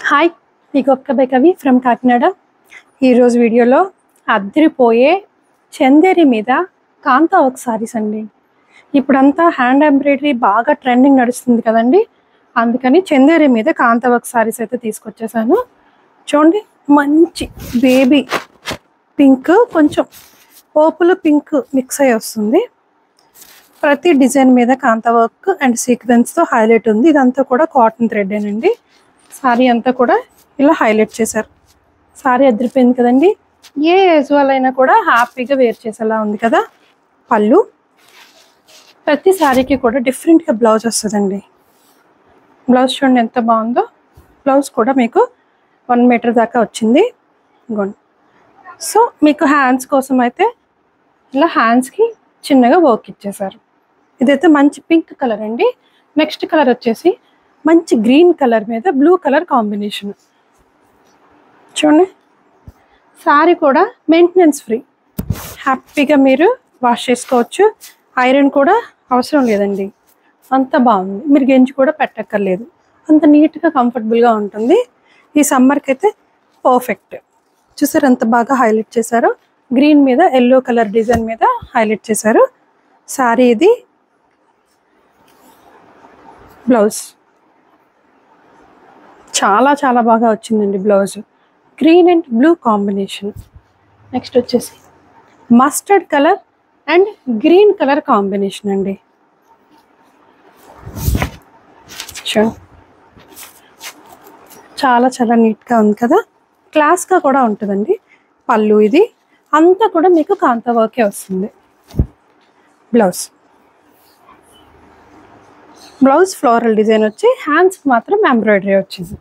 Hi, మీకు by కవి from Kakinada. ఈరోజు వీడియోలో అద్దరిపోయే చందేరి మీద కాంతా వర్క్ సారీస్ అండి. ఇప్పుడంతా హ్యాండ్ ఎంబ్రాయిడరీ బాగా ట్రెండింగ్ నడుస్తుంది కదండి, అందుకని చందేరి మీద కాంతా వర్క్ సారీస్ అయితే తీసుకొచ్చేసాను. చూడండి, మంచి బేబీ పింక్, కొంచెం పర్పుల్ పింక్ మిక్స్ అయ్యి వస్తుంది. ప్రతి డిజైన్ మీద కాంతా వర్క్ అండ్ సీక్వెన్స్తో హైలైట్ ఉంది. ఇదంతా కూడా కాటన్ థ్రెడ్డేనండి. సారీ అంతా కూడా ఇలా హైలైట్ చేశారు. సారీ అదిరిపోయింది కదండి. ఏ ఏజ్ వాళ్ళైనా కూడా హ్యాపీగా వేర్ చేసేలా ఉంది కదా. పళ్ళు, ప్రతి సారీకి కూడా డిఫరెంట్గా బ్లౌజ్ వస్తుందండి. బ్లౌజ్ చూడండి ఎంత బాగుందో. బ్లౌజ్ కూడా మీకు 1 మీటర్ దాకా వచ్చింది. ఇంకోండి, సో మీకు హ్యాండ్స్ కోసం అయితే ఇలా హ్యాండ్స్కి చిన్నగా వర్క్ ఇచ్చేసారు. ఇదైతే మంచి పింక్ కలర్ అండి. నెక్స్ట్ కలర్ వచ్చేసి మంచి గ్రీన్ కలర్ మీద బ్లూ కలర్ కాంబినేషన్. చూడండి, సారీ కూడా మెయింటెనెన్స్ ఫ్రీ, హ్యాపీగా మీరు వాష్ చేసుకోవచ్చు. ఐరన్ కూడా అవసరం లేదండి, అంత బాగుంది. మీరు గెంజి కూడా పెట్టక్కర్లేదు, అంత నీట్గా కంఫర్టబుల్గా ఉంటుంది. ఈ సమ్మర్కి అయితే పర్ఫెక్ట్. చూసారు ఎంత బాగా హైలైట్ చేశారు. గ్రీన్ మీద ఎల్లో కలర్ డిజైన్ మీద హైలైట్ చేశారు. సారీ ఇది బ్లౌజ్ చాలా చాలా బాగా వచ్చిందండి. Blouse green and blue combination. Next వచ్చేసి mustard colour and green colour combination అండి. చాలా చాలా నీట్గా ఉంది కదా, క్లాస్గా కూడా ఉంటుందండి. పళ్ళు ఇది అంతా కూడా మీకు కాంతా వర్కే వస్తుంది. బ్లౌజ్ ఫ్లోరల్ డిజైన్ వచ్చి హ్యాండ్స్కి మాత్రం ఎంబ్రాయిడరీ వచ్చింది.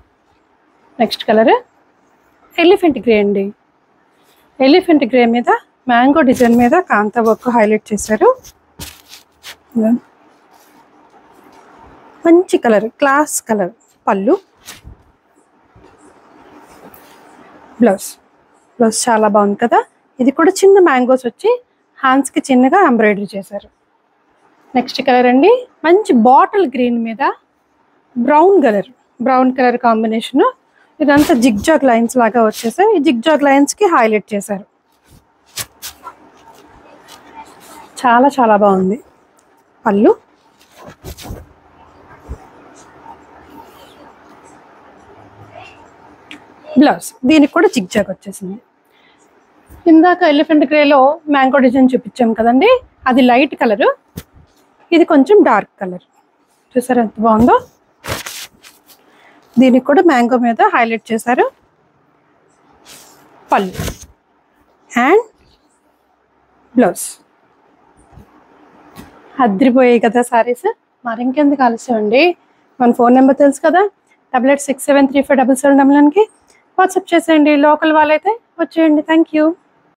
నెక్స్ట్ కలర్ ఎలిఫెంట్ గ్రే అండి. ఎలిఫెంట్ గ్రే మీద మ్యాంగో డిజైన్ మీద కాంతా వర్క్ హైలైట్ చేశారు. మంచి కలర్, క్లాస్ కలర్. పళ్ళు, బ్లౌజ్ చాలా బాగుంది కదా. ఇది కూడా చిన్న మ్యాంగోస్ వచ్చి హ్యాండ్స్కి చిన్నగా ఎంబ్రాయిడరీ చేశారు. నెక్స్ట్ కలర్ అండి, మంచి బాటిల్ గ్రీన్ మీద బ్రౌన్ కలర్ కాంబినేషన్. ఇదంతా జిగ్జాగ్ లైన్స్ లాగా వచ్చేసాయి. ఈ జిగ్జాగ్ లైన్స్కి హైలైట్ చేశారు. చాలా చాలా బాగుంది. పళ్ళు, బ్లౌజ్ దీనికి కూడా జిగ్జాగ్ వచ్చేసింది. ఇందాక ఎలిఫెంట్ గ్రేలో మ్యాంగో డిజైన్ చూపించాం కదండి, అది లైట్ కలరు, ఇది కొంచెం డార్క్ కలర్. చూసారు ఎంత బాగుందో. దీనికి కూడా మ్యాంగో మీద హైలైట్ చేశారు. పళ్ళు అండ్ బ్లౌజ్ అద్రిపోయాయి కదా సారీస్. మరి ఇంకెందుకు ఆలస్యం అండి, మన ఫోన్ నెంబర్ తెలుసు కదా, 8867357799కి వాట్సాప్ చేసేయండి. లోకల్ వాళ్ళైతే వచ్చేయండి. Thank you.